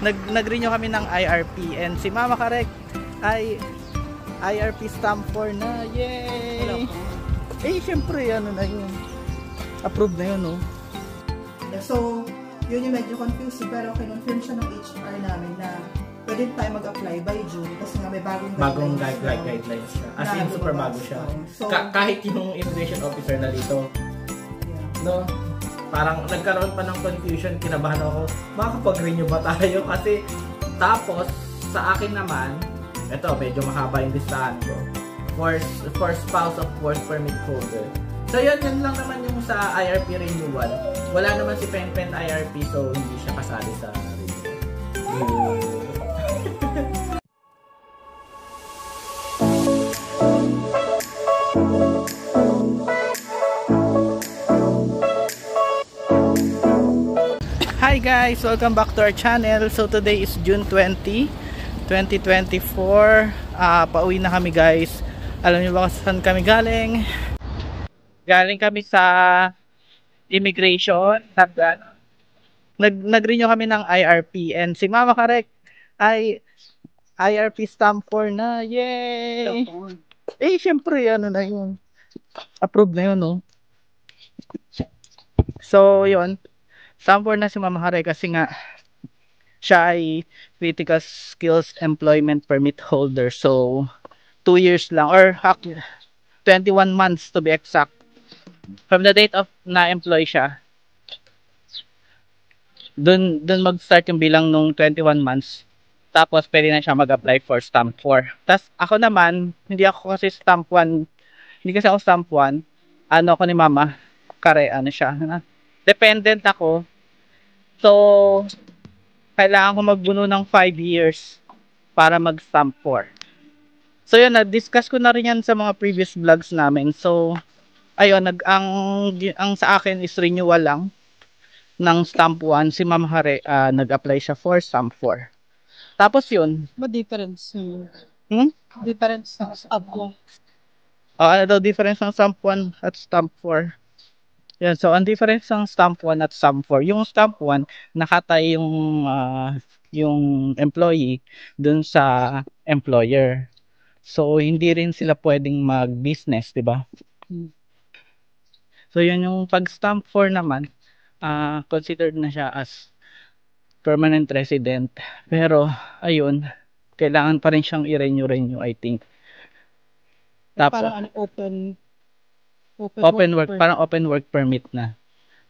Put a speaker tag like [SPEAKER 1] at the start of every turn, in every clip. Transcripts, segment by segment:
[SPEAKER 1] nag-renew kami ng IRP and si Mama Karek ay IRP stamp 4 na. Yay! Eh, syempre, ano na yun. Approved na yun, no?
[SPEAKER 2] Yeah, so, yun yung medyo confusing pero kinonfirm siya ng HR namin na pwede tayo mag-apply by June kasi nga may bagong
[SPEAKER 3] guidelines siya. As in, super bago siya. So, kahit yung immigration officer na dito, no? Parang nagkaroon pa ng confusion, kinabahan ako, makakapag-renew ba tayo? Kasi, tapos, sa akin naman, ito, medyo mahaba yung listahan ko. For spouse of work permit holder. So, yun lang naman yung sa IRP renewal. Wala naman si Pen IRP, so hindi siya kasali sa renewal.
[SPEAKER 1] Hi guys! Welcome back to our channel. So today is June 20, 2024. Pauwi na kami guys. Alam niyo ba saan kami galing? Galing kami sa immigration. Nag-renew kami ng IRP and si Mama Karek ay IRP stamp 4 na. Yay! Eh syempre ano na yun. Approved na yun, no? So yun. Stamp 4 na si Mama Karek kasi nga siya ay critical skills employment permit holder. So 2 years lang or 21 months to be exact from the date of na-employ siya. Dun mag-start yung bilang nung 21 months. Tapos pwede na siya mag-apply for stamp 4. Tapos ako naman, hindi ako kasi stamp 1. Hindi kasi ako stamp 1. Ano ako ni Mama Kare, ano siya. Dependent ako. So, kailangan ko magbuno ng 5 years para mag-stamp 4. So, yun, na-discuss ko na rin yan sa mga previous vlogs namin. So, ayun, ang sa akin is renewal lang ng stamp 1. Si Ma'am Hare, nag-apply siya for stamp 4. Tapos yun.
[SPEAKER 2] What difference? Difference ng stamp 1.
[SPEAKER 1] Ano daw difference ng stamp 1 at stamp 4? Yan, so ang difference ng stamp 1 at stamp 4, yung stamp 1 nakatay yung employee dun sa employer. So hindi rin sila pwedeng mag-business, 'di ba? So yun yung pag stamp 4 naman, considered na siya as permanent resident. Pero ayun, kailangan pa rin siyang i-renew, I think. Tapos
[SPEAKER 2] parang
[SPEAKER 1] open work, parang open work permit na.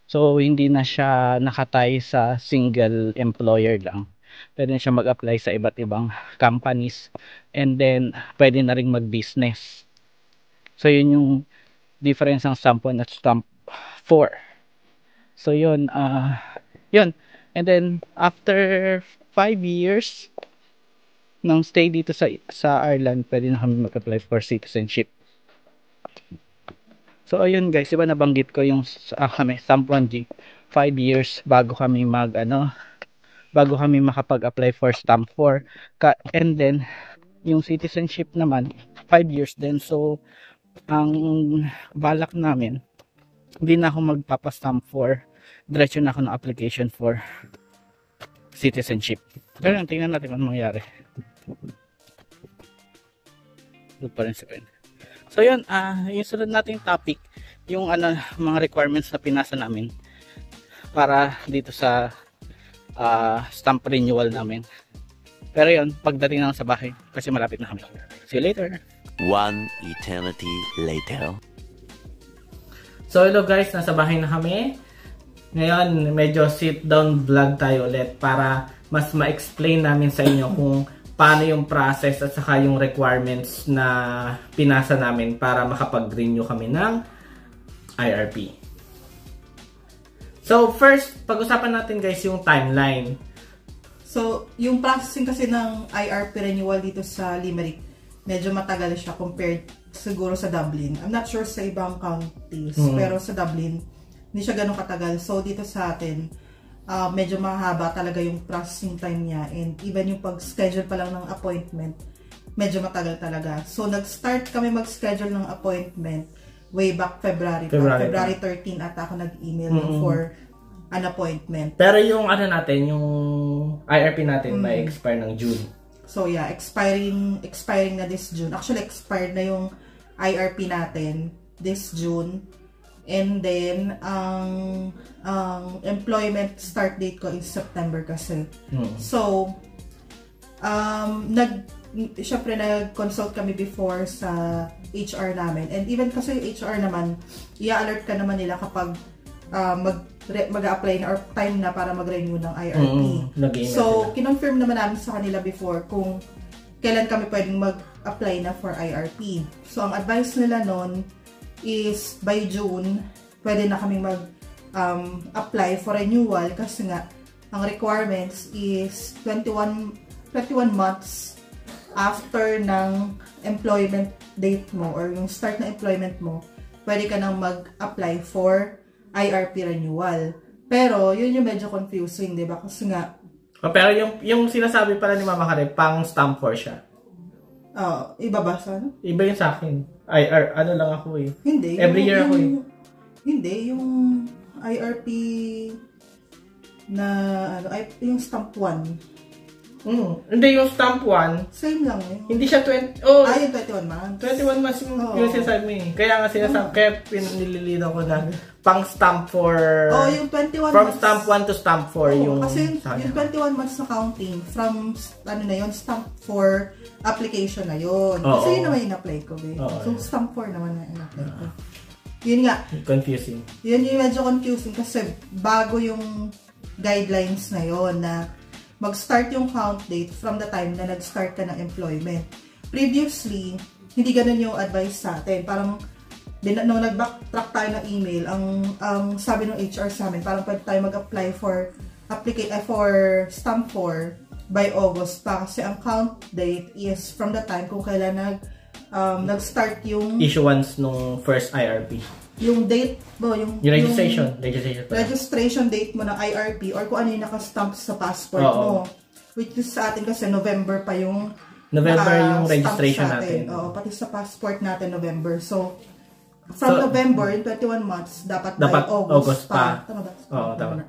[SPEAKER 1] So hindi na siya nakatay sa single employer lang. Pwede na siya mag-apply sa iba't ibang companies and then pwede na ring mag-business. So yun yung difference ng stamp 1 at stamp 4. So yun, yun. And then after 5 years ng stay dito sa Ireland, pwede na kami mag-apply for citizenship. So ayun guys, diba nabanggit ko yung kami stamp 1G 5 years bago kami bago kami makapag-apply for stamp 4. And then yung citizenship naman 5 years din. So ang balak namin, hindi na ako magpapa-stamp 4. Diretso na ako ng application for citizenship. Pero tingnan natin kung mangyari. Ito pa rin si Pen. So yun, yung sunod nating topic, yung mga requirements na pinasa namin para dito sa stamp renewal namin. Pero yun, pagdating na sa bahay, kasi malapit na kami. See you later!
[SPEAKER 4] One eternity later.
[SPEAKER 3] So hello guys, nasa bahay na kami. Ngayon, medyo sit down vlog tayo ulit para mas ma-explain namin sa inyo kung paano yung process at saka yung requirements na pinasa namin para makapag-renew kami ng IRP. So first, pag-usapan natin guys yung timeline.
[SPEAKER 2] So, yung processing kasi ng IRP renewal dito sa Limerick, medyo matagal siya compared siguro sa Dublin. I'm not sure sa ibang counties, pero sa Dublin, hindi siya ganun katagal. So, dito sa atin, medyo mahaba talaga yung processing time niya, and even yung pag-schedule pa lang ng appointment medyo matagal talaga. So nag-start kami mag-schedule ng appointment way back February 13 at ako nag-email for an appointment.
[SPEAKER 3] Pero yung ano natin, yung IRP natin may expire ng June.
[SPEAKER 2] So yeah, expiring na this June. Actually, expired na yung IRP natin this June. And then, ang employment start date ko is September kasi. So, syempre nag-consult kami before sa HR namin. And even kasi yung HR naman, i-alert ka naman nila kapag mag-a-apply na or time na para mag-renew ng IRP. So, kinonfirm naman namin sa kanila before kung kailan kami pwedeng mag-apply na for IRP. So, ang advice nila nun is by June, pwede na kaming mag-apply for renewal kasi nga, ang requirements is 21 months after ng employment date mo or yung start na employment mo, pwede ka nang mag-apply for IRP renewal. Pero, yun yung medyo confusing, di ba? Kasi nga...
[SPEAKER 3] pero yung sinasabi pala ni Mama Kare, pang stamp 4 siya.
[SPEAKER 2] Iba ba sa ano?
[SPEAKER 3] Iba yung sa akin. Ano lang ako eh.
[SPEAKER 2] Hindi.
[SPEAKER 3] Every year ako eh.
[SPEAKER 2] Hindi, yung IRP na, yung stamp 1.
[SPEAKER 3] Hindi, yung stamp 1.
[SPEAKER 2] Same lang eh.
[SPEAKER 3] Hindi siya 20...
[SPEAKER 2] yung 21 months.
[SPEAKER 3] 21 months yung sinasabi mo eh. Kaya nga sinasabi, kaya pinililinaw ko na pang stamp 4...
[SPEAKER 2] yung 21
[SPEAKER 3] from
[SPEAKER 2] months.
[SPEAKER 3] stamp 1 to stamp 4 yung...
[SPEAKER 2] Kasi yung 21 months na counting from, stamp 4 application na yun. Kasi yun naman yung apply ko eh. So, stamp 4 naman na in-apply ko. Yun nga.
[SPEAKER 3] Confusing.
[SPEAKER 2] Yun yung medyo confusing kasi bago yung guidelines na yun na mag-start yung count date from the time na nag-start ka ng employment. Previously, hindi ganun yung advice sa atin. Parang, nung nag-backtrack tayo ng email, ang sabi ng HR sa amin, parang pwede tayo mag-apply for stamp 4 by August pa. Kasi ang count date is from the time kung kailan nag-start yung...
[SPEAKER 3] issuance nung first IRP.
[SPEAKER 2] Yung date mo, yung registration date mo ng IRP or kung ano yung nakastamp sa passport mo. Which is sa atin kasi November pa yung
[SPEAKER 3] registration natin.
[SPEAKER 2] Pati sa passport natin November. So, from November, in 21 months, dapat by August pa. Tama ba?
[SPEAKER 3] Tama.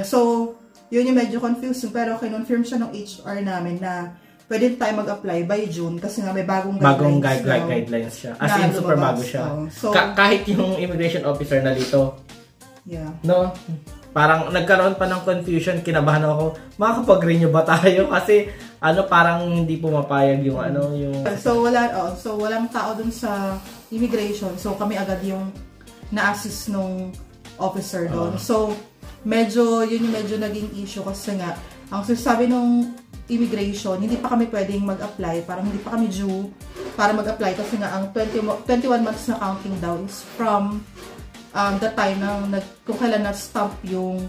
[SPEAKER 2] So, yun yung medyo confusing. Pero kinonfirm siya ng HR namin na pwede tayo mag-apply by June kasi nga may bagong
[SPEAKER 3] guidelines siya. As in, super bago siya.
[SPEAKER 2] So,
[SPEAKER 3] kahit yung immigration officer na dito, no? Parang nagkaroon pa ng confusion, kinabahan ako, makakapag-renew ba tayo? Kasi, parang hindi pumapayag yung yung...
[SPEAKER 2] So, walang tao dun sa immigration. So, kami agad yung na-assist nung officer doon. So, medyo naging issue kasi nga, ang sasabi nung immigration, hindi pa kami pwedeng mag-apply, parang hindi pa kami due para mag-apply kasi nga ang 21 months na counting daw is from the time na kung kailan na-stamp yung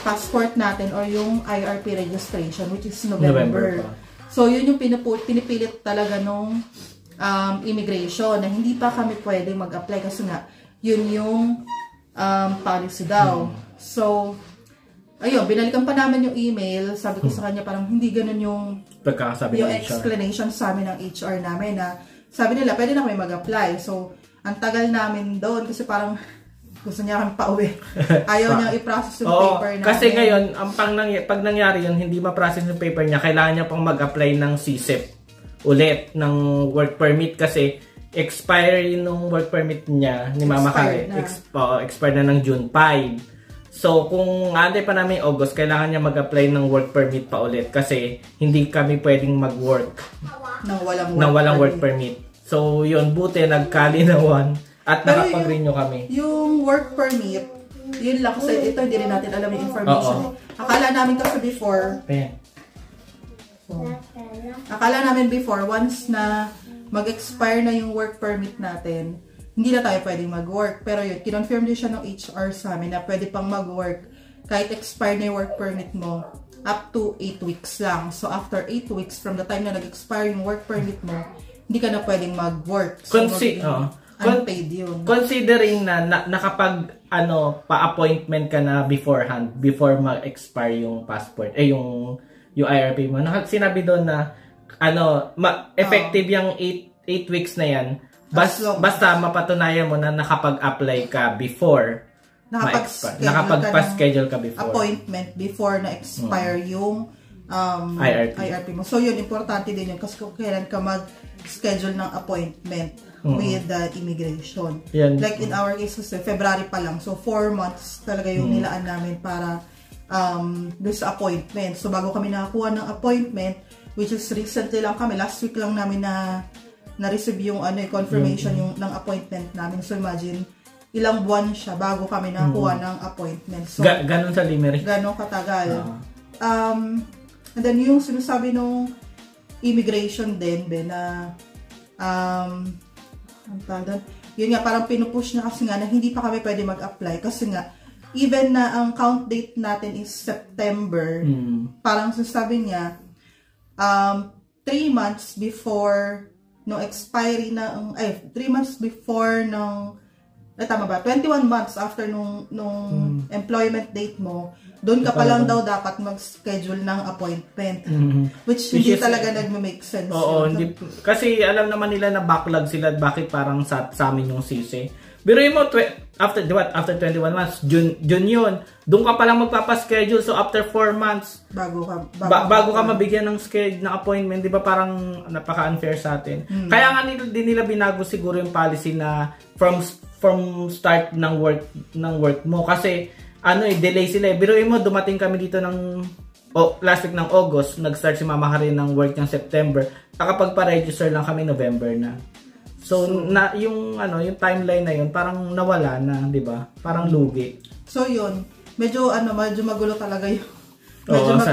[SPEAKER 2] passport natin or yung IRP registration which is November. So yun yung pinipilit talaga nung immigration na hindi pa kami pwedeng mag-apply kasi nga yun yung policy daw. So ayun, binalikan pa namin yung email. Sabi ko sa kanya, parang hindi ganun yung explanation sa amin ng HR namin na sabi nila, pwede na kami mag-apply. So, ang tagal namin doon kasi parang gusto niya kami pauwi. Ayaw niya i-process yung paper namin.
[SPEAKER 3] Kasi ngayon, pag nangyari yun, hindi ma-process yung paper niya, kailangan niya pang mag-apply ng CSEP ulit, ng work permit kasi expiry nung work permit niya ni Mama Kare. Expired na ng June 5. So, kung antay pa namin August, kailangan niya mag-apply ng work permit pa ulit kasi hindi kami pwedeng mag-work nang walang work permit. So, yun, buti nagkalinawan at nakapag-renew kami.
[SPEAKER 2] Yung work permit, yun lang kasi ito hindi rin natin alam yung information. Akala namin kasi before, akala namin before, once na mag-expire na yung work permit natin, hindi na tayo pwedeng mag-work. Pero yun, kinonfirm din siya ng HR sa amin na pwede pang mag-work kahit expired na yung work permit mo up to 8 weeks lang. So, after 8 weeks from the time na nag-expire yung work permit mo, hindi ka na pwedeng mag-work. So, unpaid yun.
[SPEAKER 3] Considering na nakapag pa-appointment ka na beforehand, before ma-expire yung passport, yung IRP mo. Sinabi doon na effective yung 8 weeks na yan. Basta mapatunayan mo na nakapag-apply ka before nakapagpa-schedule ka before.
[SPEAKER 2] Appointment before na-expire yung IRP mo. So yun, importante din yun kasi kung kailan ka mag-schedule ng appointment with the immigration. Like in our case kasi, February pa lang. So 4 months talaga yung nilaan namin para doon sa appointment. So bago kami nakakuha ng appointment, which is recently lang kami, last week lang namin na-receive yung confirmation yung ng appointment namin. So imagine, ilang buwan siya bago kami nakakuha ng appointment. So,
[SPEAKER 3] ganon sa Limerick?
[SPEAKER 2] Ganon katagal. And then yung sinasabi nung immigration din, na yun nga, parang pinupush na kasi nga na hindi pa kami pwede mag-apply kasi nga, even na ang count date natin is September, parang sinasabi niya, 3 months before no expiry na 3 months before ng tama ba 21 months after nung employment date mo, doon ka pa lang daw dapat mag-schedule ng appointment, which hindi talaga nagme-make sense.
[SPEAKER 3] Oo, kasi alam naman nila na backlog sila, bakit parang sa amin yung sisi. Biruin mo, after 21 months, June yun, doon ka palang magpapaschedule. So after 4 months, bago ka mabigyan ng schedule, ng appointment, di ba parang napaka-unfair sa atin. Kaya nga din nila binago siguro yung policy na from start ng work mo. Kasi delay sila. Biruin mo, dumating kami dito ng last week ng August, nag-start si Mama Karin ng work ng September. Nakapagpa-register lang kami November na. So yung timeline na yun parang nawala na, 'di ba? Parang lugi.
[SPEAKER 2] So yun, medyo magulo talaga yun.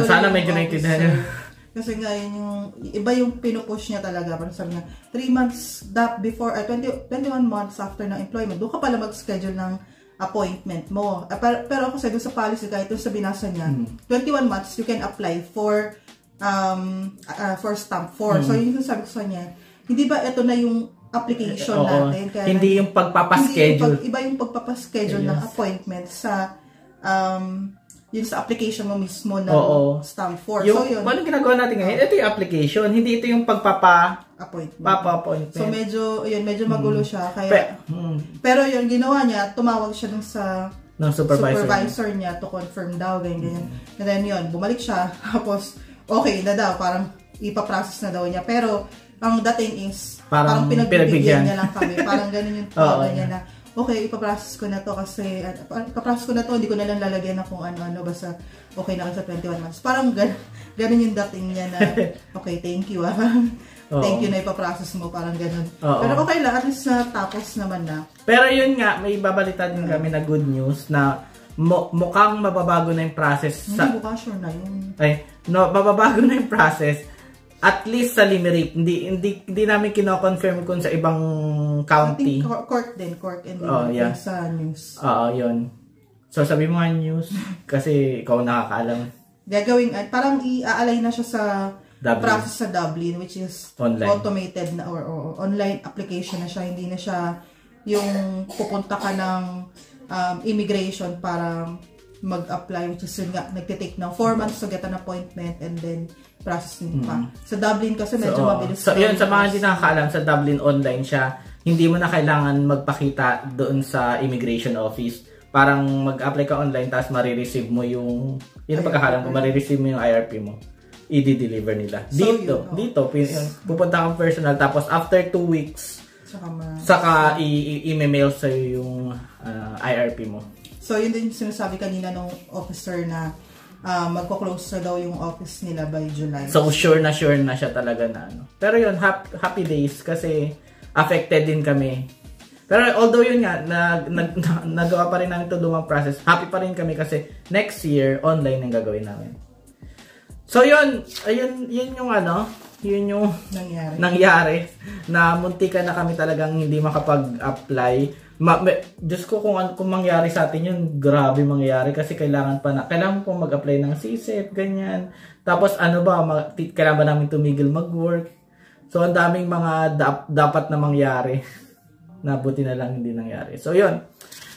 [SPEAKER 3] Sana medyo naintindihan.
[SPEAKER 2] Kasi nga yung iba yung pinupush niya talaga, parang sabi niya 3 months before 21 months after ng employment, doon ka pala mag-schedule ng appointment mo. Pero kasi doon sa policy, kahit doon sa binasa niya, 21 months you can apply for stamp 4. So yun yung sabi ko sa niya, hindi ba ito na yung application natin? Kaya
[SPEAKER 3] hindi yung pagpapaschedule.
[SPEAKER 2] Iba yung pagpapaschedule ng appointment sa yun sa application mo mismo na stamp 4. So yun.
[SPEAKER 3] Ano ginagawa natin ngayon? Ito yung application, hindi ito yung papa-appointment.
[SPEAKER 2] So medyo magulo siya. Kaya, pero yun, ginawa niya, tumawag siya dun sa supervisor niya to confirm daw, ganyan. And then yun, bumalik siya, tapos okay na daw, parang ipaprocess na daw niya. Pero ang dating is parang pinagbibigyan niya lang kami. Parang ganun yung tawag niya na, okay, ipaprocess ko na to kasi, hindi ko na lang lalagyan na kung ano-ano, basta okay na sa 21 months. Parang ganun yung dating niya na, okay, thank you thank you na ipaprocess mo, parang ganun. Pero okay lang, at least tapos naman na.
[SPEAKER 3] Pero yun nga, may babalita din kami na good news na mukhang mababago na yung process.
[SPEAKER 2] Hindi buka, sure na yun.
[SPEAKER 3] Mababago na yung process. At least sa Limerick, hindi namin kino-confirm kung sa ibang county.
[SPEAKER 2] I think court and sa news.
[SPEAKER 3] Yun. So sabi mo nga news kasi ikaw nakakaalam.
[SPEAKER 2] Gagawin, parang i-aalay na siya sa process sa Dublin, which is online. Automated na or online application na siya. Hindi na siya yung pupunta ka ng immigration para mag-apply, which is yun nga, nagtitake ng 4 months to get an appointment and then processing pa. Sa Dublin kasi medyo mabilis.
[SPEAKER 3] So yun, sa mga hindi nakakaalam, sa Dublin online siya. Hindi mo na kailangan magpakita doon sa immigration office. Parang mag-apply ka online tapos marireceive mo yung pagkakalam ko, marireceive mo yung IRP mo. I-deliver nila. Dito, pupunta kang personal tapos after 2 weeks saka i-mail sa yung IRP mo.
[SPEAKER 2] So yun din sinasabi kanina ng officer na magko-close na daw yung office nila by July.
[SPEAKER 3] So sure na siya talaga na Pero yun, happy days kasi affected din kami. Pero although yun nga, nagawa pa rin namin ito lumang process, happy pa rin kami kasi next year, online ang gagawin namin. So yun yung yun yung nangyari na muntikan na kami talagang hindi makapag-apply. Diyos ko kung mangyari sa atin yun, grabe mangyari kasi kailangan po mag-apply ng CSEP, ganyan. Tapos kailangan ba namin tumigil mag-work? So ang daming mga dapat na mangyari na buti na lang hindi nangyari. So yun.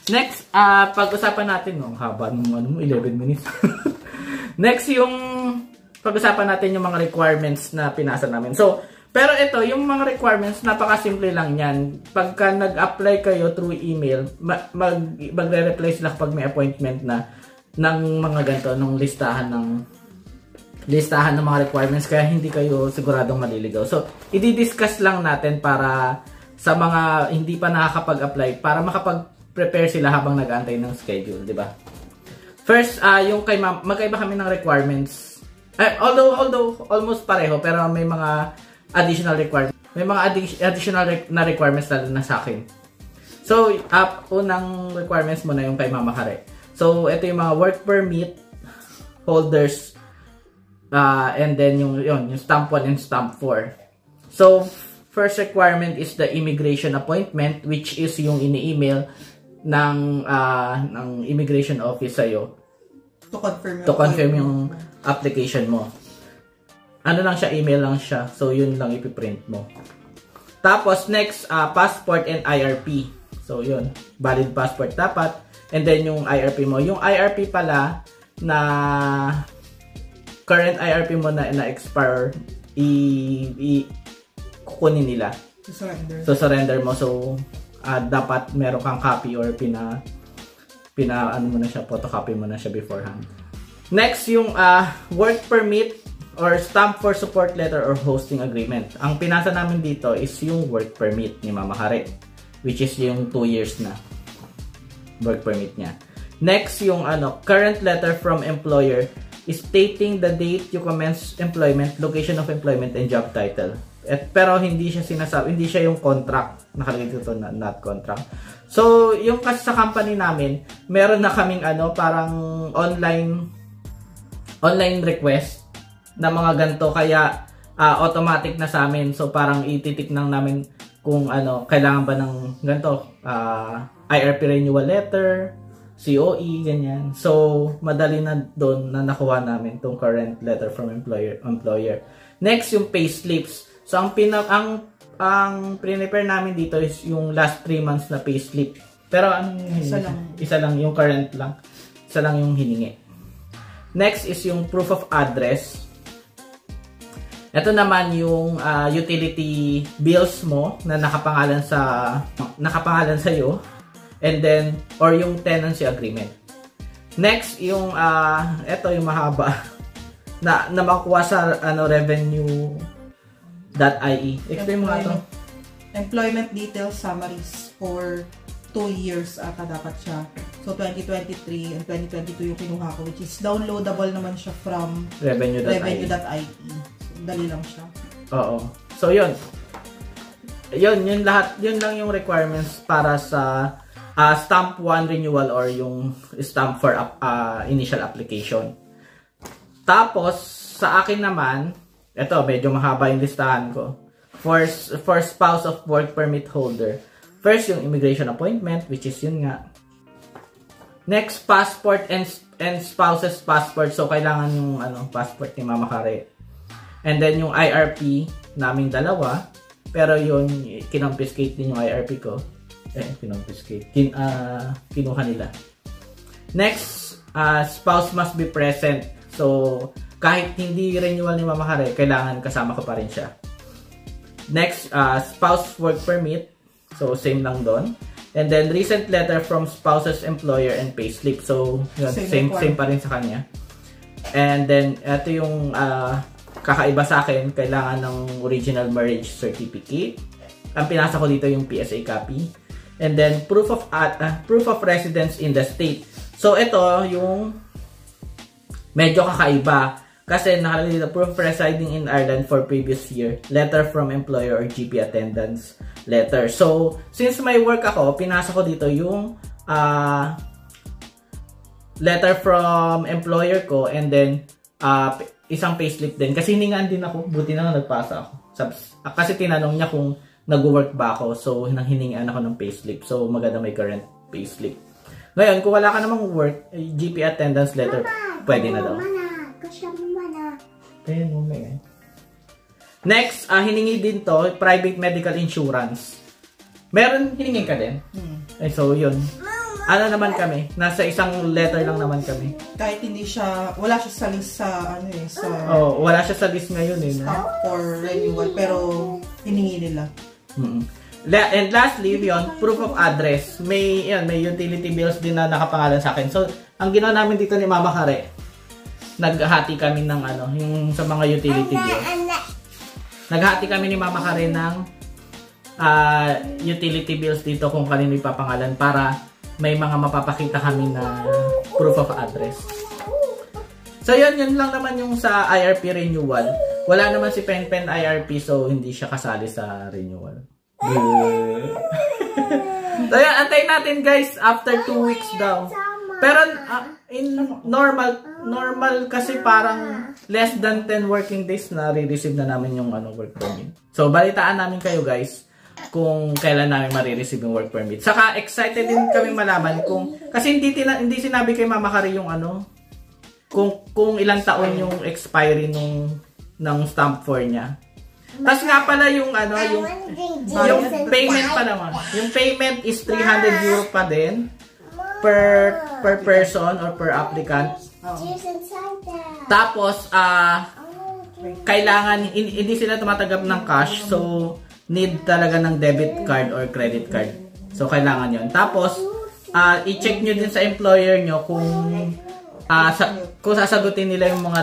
[SPEAKER 3] Next, pag-usapan natin, haba ng 11 minutes. Next yung pag-usapan natin yung mga requirements na pinasa namin. So Pero ito, yung mga requirements, napakasimple lang yan. Pagka nag-apply kayo through email, magre-reply sila kapag may appointment na ng mga ganito, ng listahan ng mga requirements, kaya hindi kayo siguradong maliligaw. So, i-discuss lang natin para sa mga hindi pa nakakapag-apply, para makapag-prepare sila habang nag-aantay ng schedule, di ba? First, yung kay ma'am, magkaiba kami ng requirements. Although almost pareho, pero may mga additional requirements. May mga additional na requirements na sa akin. So, unang requirements muna yung kay Mama Hare. So, ito yung mga work permit holders, and then yung stamp 1 and stamp 4. So, first requirement is the immigration appointment, which is yung ini-email ng immigration office sa'yo to confirm yung application mo. Ano lang siya, email lang siya. So, yun lang ipiprint mo. Tapos, next, passport and IRP. So, yun. Valid passport dapat. And then, yung IRP mo. Yung IRP pala, na current IRP mo na expire, kukunin nila. So, surrender mo. So, dapat meron kang copy or ano mo na siya, photocopy mo na siya beforehand. Next, yung work permit or stamp for support letter or hosting agreement. Ang pinasa namin dito is yung work permit ni Mama Hare, which is yung 2 years na work permit niya. Next, yung current letter from employer is stating the date you commence employment, location of employment, and job title. Pero hindi siya sinasabi, hindi siya yung contract. Nakalagay dito na not contract. So, yung kasi sa company namin, meron na kaming parang online request na mga ganito, kaya automatic na sa amin. So, parang ititik lang namin kung kailangan ba ng ganito, IRP renewal letter, COE, ganyan. So, madali na doon na nakuha namin itong current letter from employer. Next, yung pay slips. So, ang prepare namin dito is yung last 3 months na pay slip. Pero isa lang yung current lang. Isa lang yung hiningi. Next is yung proof of address. Ito naman yung utility bills mo na nakapangalan sa iyo, and then or yung tenancy agreement. Next yung ito yung mahaba na makuha sa revenue.ie. Explain mo nga ito.
[SPEAKER 2] Employment details summaries for 2 years ata dapat siya. So 2023 and 2022 yung kinuha ko, which is downloadable naman siya from revenue.ie. Dali lang siya.
[SPEAKER 3] Oo. So, yun lahat, yun lang yung requirements para sa stamp 1 renewal or yung stamp for initial application. Tapos, sa akin naman, ito, medyo mahaba yung listahan ko. For spouse of work permit holder. First, yung immigration appointment, which is yun nga. Next, passport and spouse's passport. So, kailangan yung passport ni Mama Hare. And then, yung IRP naming dalawa. Pero yun, kinonfiscate din yung IRP ko. Kinuha nila. Next, spouse must be present. So, kahit hindi renewal ni Mama Hare, kailangan kasama ko pa rin siya. Next, spouse work permit. So, same lang doon. And then, recent letter from spouse's employer and payslip. So, yun, same pa rin sa kanya. And then, ito yung kakaiba sa akin, kailangan ng original marriage certificate. Ang pinasa ko dito yung PSA copy. And then, proof of residence in the state. So, ito yung medyo kakaiba. Kasi nakalagay dito, proof of residing in Ireland for previous year. Letter from employer or GP attendance letter. So, since may work ako, pinasa ko dito yung letter from employer ko, and then isang payslip din. Kasi hiningaan din ako, buti na nga nagpasa ako. Kasi tinanong niya kung nag-work ba ako, so hiningaan ako ng payslip. So, maganda may current payslip. Ngayon, kung wala ka namang work, GP attendance letter, pwede na daw. Next, hiningi din to, private medical insurance. Meron, hiningi ka din? So, yun. ano naman kami, nasa isang letter lang naman kami.
[SPEAKER 2] Kahit hindi siya, wala siya sa list sa, ano eh, sa...
[SPEAKER 3] Oh, wala siya sa list ngayon eh. No?
[SPEAKER 2] Stamp for renewal, pero hiningi nila.
[SPEAKER 3] And lastly, yun, proof of address. May utility bills din na nakapangalan sa akin. So, ang ginawa namin dito ni Mama Kare, naghati kami ng ano, yung sa mga utility bills. Naghati kami ni Mama Kare ng utility bills dito kung kanino ipapangalan para may mga mapapakita kami na proof of address. So, yun lang naman yung sa IRP renewal. Wala naman si Pen IRP, so hindi siya kasali sa renewal. So, yan, antayin natin guys after 2 weeks daw. Pero in normal kasi parang less than 10 working days na re-receive na namin yung work permit. So, balitaan namin kayo guys kung kailan namin marireceive yung work permit. Saka excited din kami malaman kung kasi hindi sinabi kay Mama Kare yung kung ilang taon yung expiry ng stamp 4 niya. Tapos nga pala yung payment pa naman. Yung payment is 300 euro pa din per person or per applicant. Tapos kailangan hindi sila tumatanggap ng cash, so need talaga ng debit card or credit card. So kailangan 'yon. Tapos i-check nyo din sa employer nyo kung sasagutin nila yung mga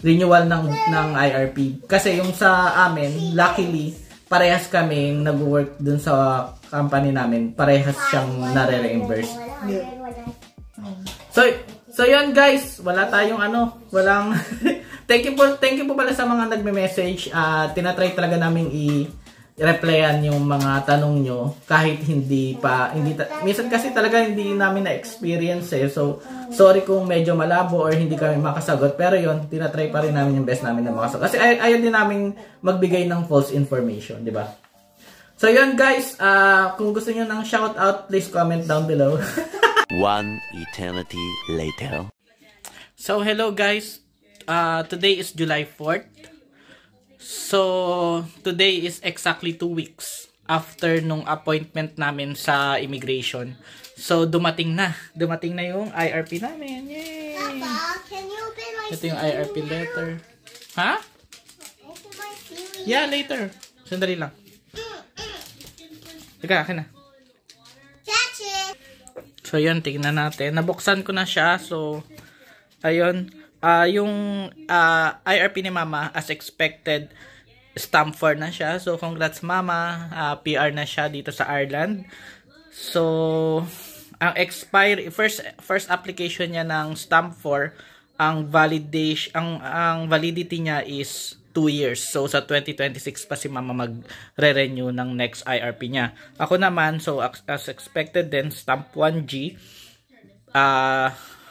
[SPEAKER 3] renewal ng IRP. Kasi yung sa amin, luckily, parehas kami nag-work dun sa company namin. Parehas siyang nare-reimburse. So yun guys, wala tayong walang thank you po pala sa mga nagme-message. Tinatry talaga namin i-replyan yung mga tanong nyo kahit minsan kasi talaga hindi namin na-experience eh. So sorry kung medyo malabo or hindi kami makasagot, pero yun, tinatry pa rin namin yung best namin na makasagot. Kasi ayaw din namin magbigay ng false information, di ba? So yun guys, kung gusto niyo ng shoutout, please comment down below.
[SPEAKER 4] 1 eternity later.
[SPEAKER 3] So hello guys, today is July 4th. So today is exactly 2 weeks after nung appointment namin sa immigration. So dumating na yung IRP namin. Yay!
[SPEAKER 5] Papa, can you open my
[SPEAKER 3] Ito yung IRP letter. Ha?
[SPEAKER 5] Open my series.
[SPEAKER 3] Yeah, later. Sandali lang. Teka, akin na.
[SPEAKER 5] Catch it.
[SPEAKER 3] So yun, tingnan natin. Nabuksan ko na siya. So ayun, yung IRP ni Mama as expected, stamp 4 na siya. So congrats Mama, PR na siya dito sa Ireland. So ang first application niya ng stamp 4, ang validity niya is 2 years. So sa 2026 pa si Mama magre-renew ng next IRP niya. Ako naman, so as expected din, stamp 1G,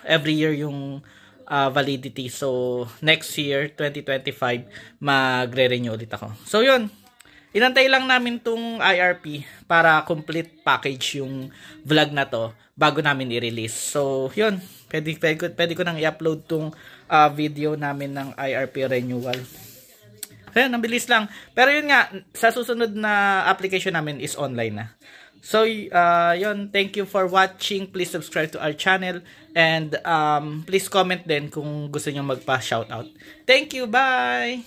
[SPEAKER 3] every year yung validity. So next year 2025 magre-renew ulit ako. So yun, inantay lang namin tong IRP para complete package yung vlog na to bago namin i-release. So yun, pwede ko nang i-upload tong video namin ng IRP renewal. Ayan, ang bilis lang. Pero yun nga, sa susunod na application namin is online na. So, yun. Thank you for watching. Please subscribe to our channel. And please comment din kung gusto nyo magpa-shoutout. Thank you. Bye!